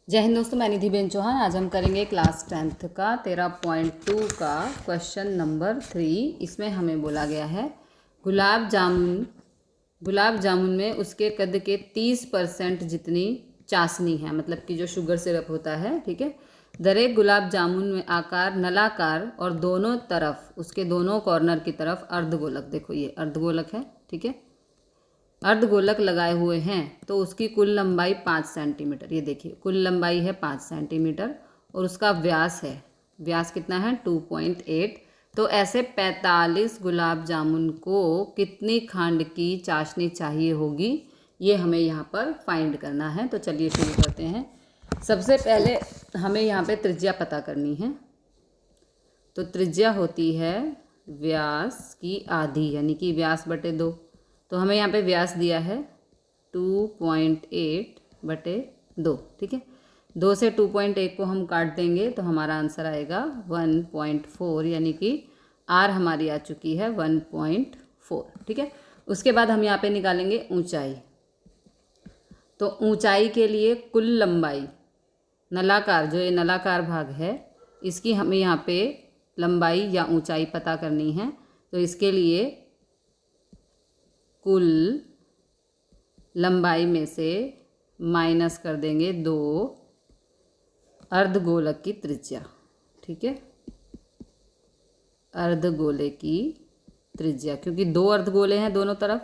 जय हिंद दोस्तों, मैं निधि बेन चौहान। आज हम करेंगे क्लास 10th का 13.2 का क्वेश्चन नंबर 3। इसमें हमें बोला गया है गुलाब जामुन में उसके कद के 30% जितनी चाशनी है, मतलब कि जो शुगर सिरप होता है, ठीक है। दरेक गुलाब जामुन में आकार नलाकार और दोनों तरफ, उसके दोनों कॉर्नर की तरफ अर्धगोलक, देखो ये अर्धगोलक है, ठीक है, अर्धगोलक लगाए हुए हैं, तो उसकी कुल लंबाई 5 सेंटीमीटर। ये देखिए कुल लंबाई है 5 सेंटीमीटर और उसका व्यास है, व्यास कितना है 2.8। तो ऐसे 45 गुलाब जामुन को कितनी खांड की चाशनी चाहिए होगी, ये हमें यहाँ पर फाइंड करना है। तो चलिए शुरू करते हैं। सबसे पहले हमें यहाँ पे त्रिज्या पता करनी है। तो त्रिज्या होती है व्यास की आधी, यानी कि व्यास बटे 2। तो हमें यहाँ पे व्यास दिया है 2.8 बटे 2, ठीक है। 2 से 2.8 को हम काट देंगे तो हमारा आंसर आएगा 1.4, यानी कि आर हमारी आ चुकी है 1.4, ठीक है। उसके बाद हम यहाँ पे निकालेंगे ऊंचाई। तो ऊंचाई के लिए कुल लंबाई, नलाकार, जो ये नलाकार भाग है, इसकी हमें यहाँ पे लंबाई या ऊंचाई पता करनी है। तो इसके लिए कुल लंबाई में से माइनस कर देंगे 2 अर्धगोलक की त्रिज्या, ठीक है, अर्धगोले की त्रिज्या, क्योंकि 2 अर्धगोले हैं दोनों तरफ,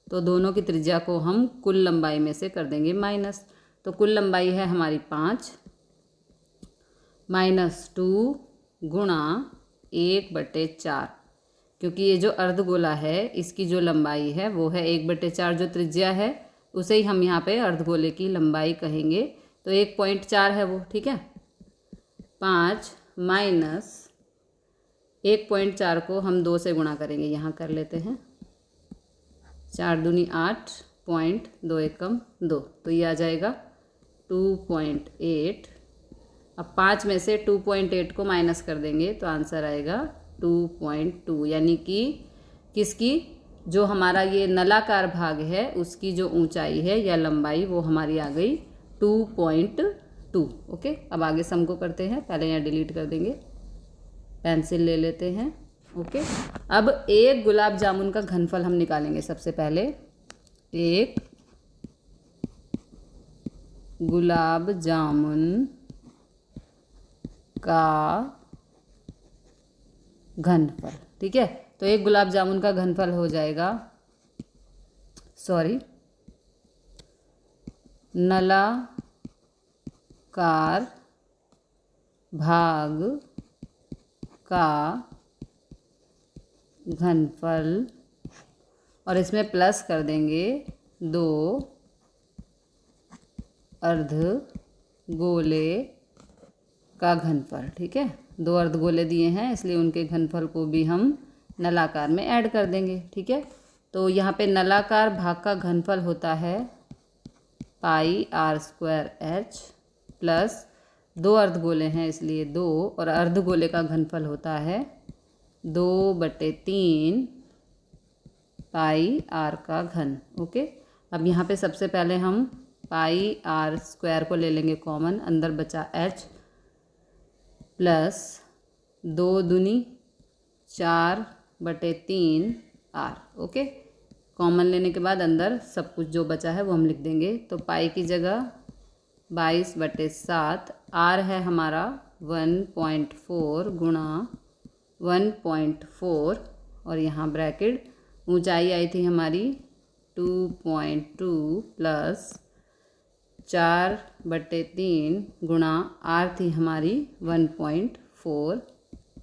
तो दोनों की त्रिज्या को हम कुल लंबाई में से कर देंगे माइनस। तो कुल लंबाई है हमारी 5 -2 गुणा 1/4, क्योंकि ये जो अर्धगोला है इसकी जो लंबाई है वो है 1/4, जो त्रिज्या है उसे ही हम यहाँ पे अर्धगोले की लंबाई कहेंगे। तो 1.4 है वो, ठीक है। 5 माइनस 1.4 को हम 2 से गुणा करेंगे, यहाँ कर लेते हैं, 4 दूनी 8, 2 एकम 2, तो ये आ जाएगा 2.8। अब 5 में से 2.8 को माइनस कर देंगे तो आंसर आएगा 2.2, यानी कि किसकी, जो हमारा ये नलाकार भाग है उसकी जो ऊंचाई है या लंबाई वो हमारी आ गई 2.2। ओके, अब आगे सम को करते हैं। पहले यहाँ डिलीट कर देंगे, पेंसिल ले लेते हैं। ओके, अब एक गुलाब जामुन का घनफल हम निकालेंगे। सबसे पहले एक गुलाब जामुन का घनफल, ठीक है। तो एक गुलाब जामुन का घनफल हो जाएगा, नलाकार भाग का घनफल, और इसमें प्लस कर देंगे 2 अर्धगोले का घनफल, ठीक है। 2 अर्धगोले दिए हैं इसलिए उनके घनफल को भी हम नलाकार में ऐड कर देंगे, ठीक है। तो यहाँ पे नलाकार भाग का घनफल होता है πr² प्लस 2 अर्धगोले हैं इसलिए 2, और अर्धगोले का घनफल होता है 2/3 πr का घन। ओके, अब यहाँ पे सबसे पहले हम πr² को ले लेंगे कॉमन, अंदर बचा h प्लस 2 दूनी 4/3 r। ओके, कॉमन लेने के बाद अंदर सब कुछ जो बचा है वो हम लिख देंगे। तो पाई की जगह 22/7, r है हमारा 1.4 गुणा 1.4, और यहाँ ब्रैकेट, ऊंचाई आई थी हमारी 2.2 प्लस 4/3 गुणा r थी हमारी 1.4,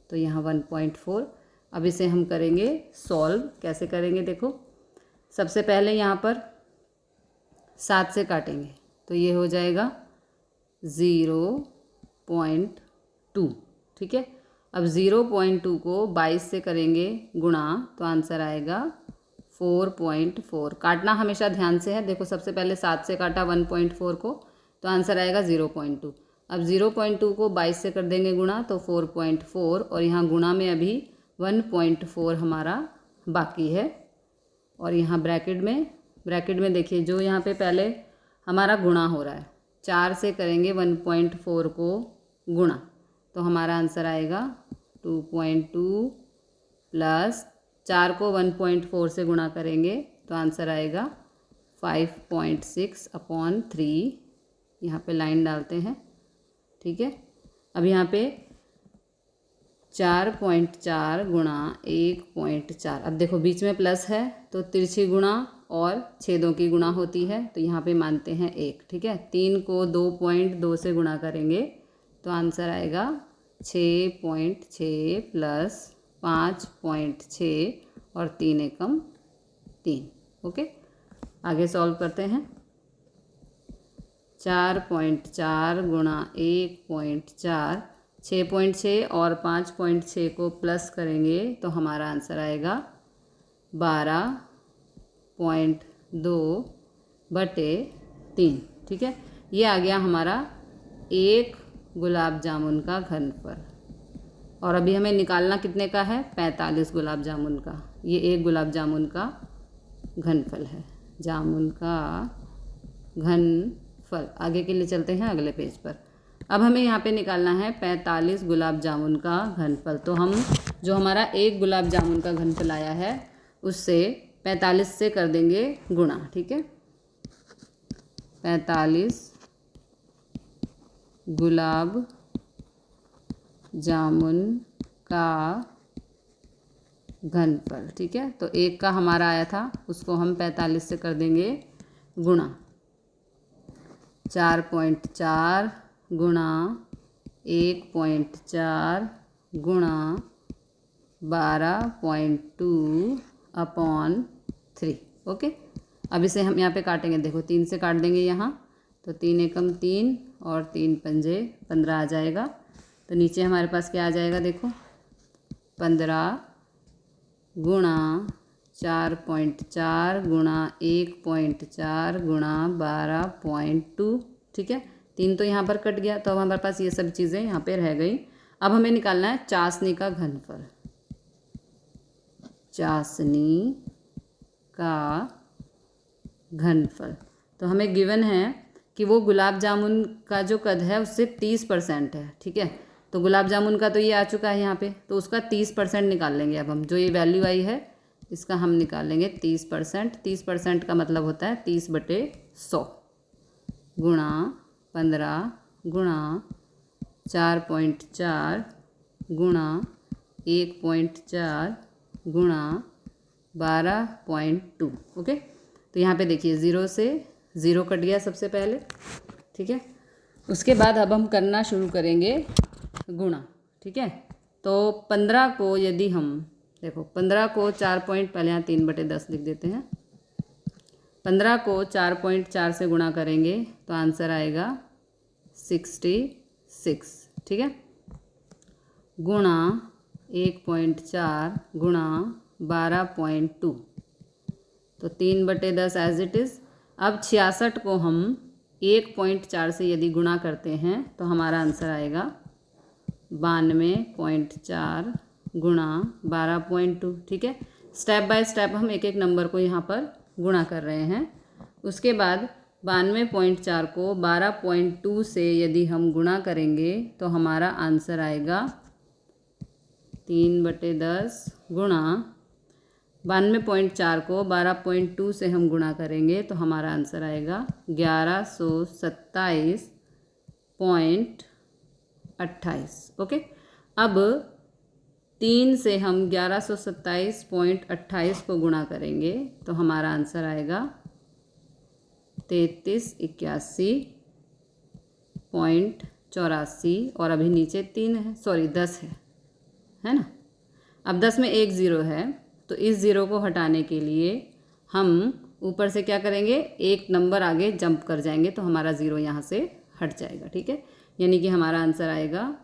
तो यहाँ 1.4। अब इसे हम करेंगे सॉल्व। कैसे करेंगे देखो, सबसे पहले यहाँ पर 7 से काटेंगे तो ये हो जाएगा 0.2, ठीक है। अब 0.2 को 22 से करेंगे गुणा तो आंसर आएगा 4.4। काटना हमेशा ध्यान से है। देखो सबसे पहले 7 से काटा 1.4 को तो आंसर आएगा 0.2। अब 0.2 को 22 से कर देंगे गुणा तो 4.4, और यहाँ गुणा में अभी 1.4 हमारा बाकी है। और यहाँ ब्रैकेट में देखिए, जो यहाँ पे पहले हमारा गुणा हो रहा है 4 से करेंगे 1.4 को गुणा, तो हमारा आंसर आएगा 2.2 प्लस 4 को 1.4 से गुणा करेंगे तो आंसर आएगा 5.6/3। यहाँ पे लाइन डालते हैं, ठीक है। अब यहाँ पे 4.4 गुणा 1.4, अब देखो बीच में प्लस है तो तिरछी गुणा और छेदों की गुणा होती है, तो यहाँ पे मानते हैं 1, ठीक है। 3 को 2.2 से गुणा करेंगे तो आंसर आएगा 6.6 प्लस 5.6 और 3 एकम 3। ओके, आगे सॉल्व करते हैं। 4.4 गुणा 1.4, 6.6 और 5.6 को प्लस करेंगे तो हमारा आंसर आएगा 12.2/3, ठीक है। ये आ गया हमारा एक गुलाब जामुन का घनफल। और अभी हमें निकालना कितने का है, 45 गुलाब जामुन का। ये एक गुलाब जामुन का घनफल है, जामुन का घनफल। आगे के लिए चलते हैं अगले पेज पर। अब हमें यहाँ पे निकालना है 45 गुलाब जामुन का घनफल। तो हम जो हमारा एक गुलाब जामुन का घनफल आया है उससे 45 से कर देंगे गुणा, ठीक है। 45 गुलाब जामुन का घनफल, ठीक है। तो एक का हमारा आया था, उसको हम 45 से कर देंगे गुणा। 4.4 गुणा 1.4 गुणा 12.2/3। ओके, अब इसे हम यहाँ पे काटेंगे, देखो 3 से काट देंगे यहाँ, तो 3 एकम 3 और 3 पंजे 15 आ जाएगा। तो नीचे हमारे पास क्या आ जाएगा, देखो 15 गुणा 4.4 गुणा 1.4 गुणा 12.2, ठीक है। 3 तो यहाँ पर कट गया, तो अब हमारे पास ये सब चीज़ें यहाँ पे रह गई। अब हमें निकालना है चाशनी का घनफल। चाशनी का घनफल, तो हमें गिवन है कि वो गुलाब जामुन का जो कद है उससे 30% है, ठीक है। तो गुलाब जामुन का तो ये आ चुका है यहाँ पे, तो उसका 30% निकाल लेंगे। अब हम जो ये वैल्यू आई है इसका हम निकाल लेंगे 30%। 30% का मतलब होता है 30/100 गुणा 15 गुणा 4.4 गुणा 1.4 गुणा 12.2। ओके, तो यहाँ पे देखिए 0 से 0 कट गया सबसे पहले, ठीक है। उसके बाद अब हम करना शुरू करेंगे गुणा, ठीक है। तो 15 को यदि हम देखो 15 को 4 पॉइंट, पहले यहाँ 3/10 लिख देते हैं। 15 को 4.4 से गुणा करेंगे तो आंसर आएगा 66, ठीक है। गुणा 1.4 गुणा 12.2, तो 3/10 एज इट इज़। अब 66 को हम 1.4 से यदि गुणा करते हैं तो हमारा आंसर आएगा 92.4 गुणा 12.2, ठीक है। स्टेप बाय स्टेप हम एक एक नंबर को यहाँ पर गुणा कर रहे हैं। उसके बाद 92.4 को 12.2 से यदि हम गुणा करेंगे तो हमारा आंसर आएगा 3/10 गुणा 92.4 को 12.2 से हम गुणा करेंगे तो हमारा आंसर आएगा 1127.28। ओके, अब 3 से हम 1127.28 को गुणा करेंगे तो हमारा आंसर आएगा 3381.84। और अभी नीचे 3 है, सॉरी 10 है ना। अब 10 में एक ज़ीरो है, तो इस ज़ीरो को हटाने के लिए हम ऊपर से क्या करेंगे, एक नंबर आगे जंप कर जाएंगे तो हमारा ज़ीरो यहाँ से हट जाएगा, ठीक है। यानी कि हमारा आंसर आएगा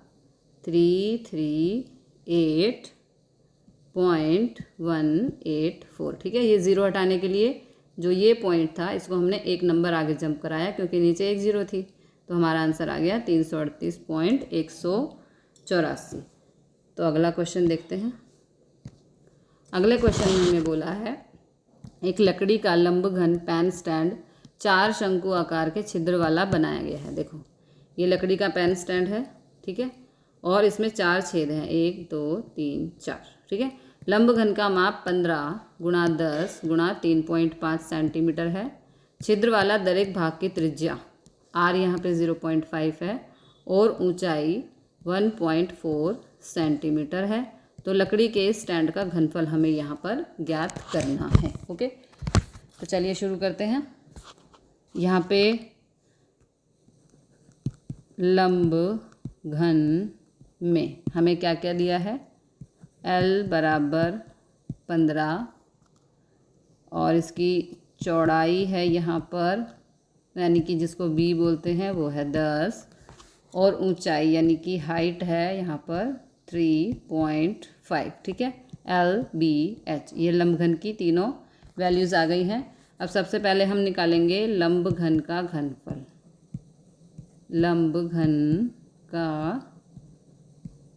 338.184, ठीक है। ये ज़ीरो हटाने के लिए जो ये पॉइंट था इसको हमने एक नंबर आगे जंप कराया क्योंकि नीचे एक ज़ीरो थी, तो हमारा आंसर आ गया 338.184। तो अगला क्वेश्चन देखते हैं। अगले क्वेश्चन में हमें बोला है एक लकड़ी का लंब घन पैन स्टैंड 4 शंकु आकार के छिद्र वाला बनाया गया है। देखो ये लकड़ी का पेन स्टैंड है, ठीक है, और इसमें 4 छेद हैं, 1 2 3 4, ठीक है। लंब घन का माप 15 गुणा 10 गुणा 3.5 सेंटीमीटर है। छिद्र वाला दर एक भाग की त्रिज्या r यहाँ पे 0.5 है और ऊंचाई 1.4 सेंटीमीटर है। तो लकड़ी के स्टैंड का घनफल हमें यहाँ पर ज्ञात करना है। ओके, तो चलिए शुरू करते हैं। यहाँ पे लंब घन में हमें क्या क्या दिया है, L बराबर 15 और इसकी चौड़ाई है यहाँ पर, यानी कि जिसको B बोलते हैं वो है 10, और ऊंचाई यानी कि हाइट है यहाँ पर 3.5, ठीक है। LBH ये लंब घन की तीनों वैल्यूज़ आ गई हैं। अब सबसे पहले हम निकालेंगे लंब घन का घनफल। लंब घन का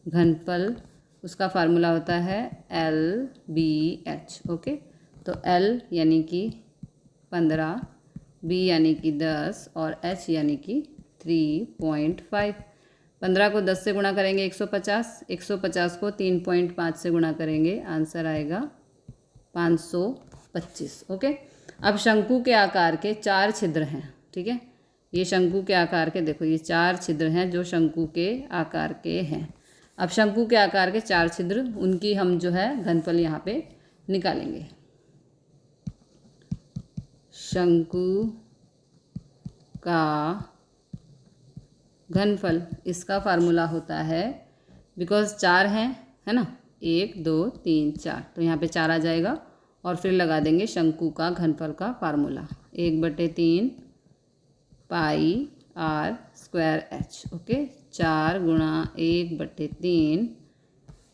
घनफल उसका फार्मूला होता है LBH। ओके, तो L यानी कि 15, B यानी कि 10 और H यानी कि 3.5। 15 को 10 से गुणा करेंगे 150, 150 को 3.5 से गुणा करेंगे, आंसर आएगा 525। ओके, अब शंकु के आकार के 4 छिद्र हैं, ठीक है। ये शंकु के आकार के, देखो ये 4 छिद्र हैं जो शंकु के आकार के हैं। अब शंकु के आकार के 4 छिद्र, उनकी हम जो है घनफल यहाँ पे निकालेंगे। शंकु का घनफल, इसका फार्मूला होता है, बिकॉज 4 हैं, है ना, 1 2 3 4, तो यहाँ पे 4 आ जाएगा और फिर लगा देंगे शंकु का घनफल का फार्मूला 1/3 पाई r स्क्वायर h। ओके, 4 गुणा 1/3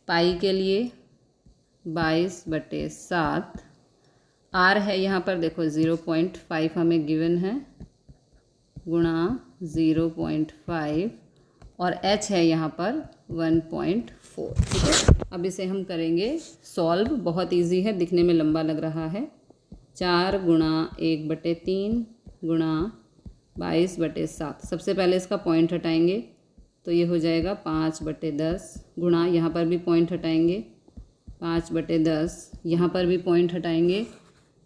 पाई के लिए 22/7, r है यहाँ पर देखो 0.5 हमें गिवन है, गुणा 0.5 और h है यहाँ पर 1.4, ठीक है। अब इसे हम करेंगे सॉल्व, बहुत इजी है, दिखने में लंबा लग रहा है। 4 गुणा 1/3 गुणा 22/7, सबसे पहले इसका पॉइंट हटाएंगे तो ये हो जाएगा 5/10, गुणा यहाँ पर भी पॉइंट हटाएंगे 5/10, यहाँ पर भी पॉइंट हटाएंगे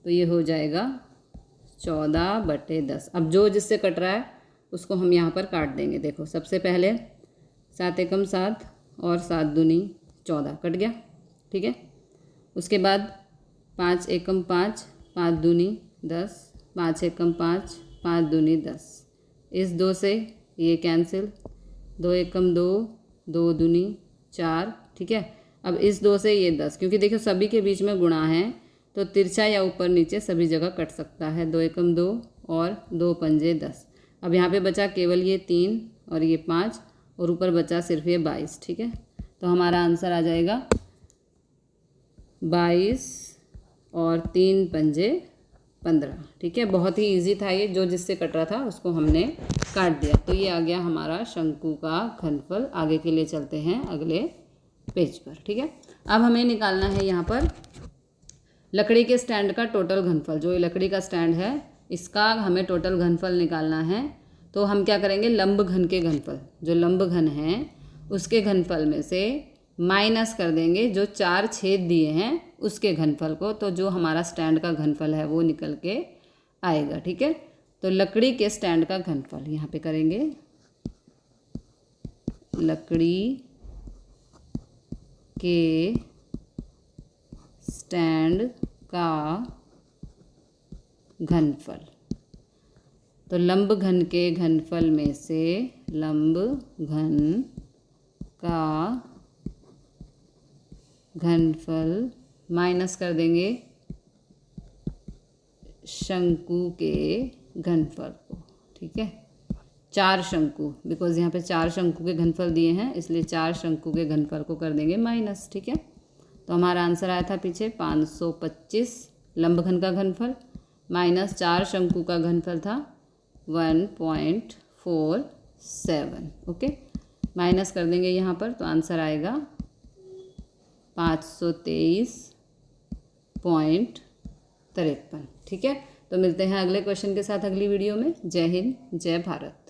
तो ये हो जाएगा 14/10। अब जो जिससे कट रहा है उसको हम यहाँ पर काट देंगे। देखो सबसे पहले 7 एकम 7 और 7 दूनी 14 कट गया, ठीक है। उसके बाद 5 एकम 5, 5 दूनी 10, 5 एकम 5, 5 दूनी 10, इस 2 से ये कैंसिल, 2 एकम 2, 2 दूनी 4, ठीक है। अब इस 2 से ये 10, क्योंकि देखो सभी के बीच में गुणा है तो तिरछा या ऊपर नीचे सभी जगह कट सकता है। 2 एकम 2 और 2 पंजे 10। अब यहाँ पे बचा केवल ये 3 और ये 5 और ऊपर बचा सिर्फ ये 22, ठीक है। तो हमारा आंसर आ जाएगा 22 और 3 पंजे 15, ठीक है। बहुत ही इजी था ये, जो जिससे कट रहा था उसको हमने काट दिया। तो ये आ गया हमारा शंकु का घनफल। आगे के लिए चलते हैं अगले पेज पर, ठीक है। अब हमें निकालना है यहाँ पर लकड़ी के स्टैंड का टोटल घनफल। जो ये लकड़ी का स्टैंड है इसका हमें टोटल घनफल निकालना है। तो हम क्या करेंगे, लंब घन के घनफल, जो लंब घन है उसके घनफल में से माइनस कर देंगे जो 4 छेद दिए हैं उसके घनफल को, तो जो हमारा स्टैंड का घनफल है वो निकल के आएगा, ठीक है। तो लकड़ी के स्टैंड का घनफल यहाँ पे करेंगे, लकड़ी के स्टैंड का घनफल। तो लंब घन के घनफल में से लंब घन का घनफल माइनस कर देंगे शंकु के घनफल को, ठीक है। 4 शंकु, बिकॉज यहाँ पे 4 शंकु के घनफल दिए हैं इसलिए 4 शंकु के घनफल को कर देंगे माइनस, ठीक है। तो हमारा आंसर आया था पीछे 525 लंब घन का घनफल, माइनस 4 शंकु का घनफल था 1.47। ओके, माइनस कर देंगे यहाँ पर तो आंसर आएगा 523.53, ठीक है। तो मिलते हैं अगले क्वेश्चन के साथ अगली वीडियो में। जय हिंद, जय भारत।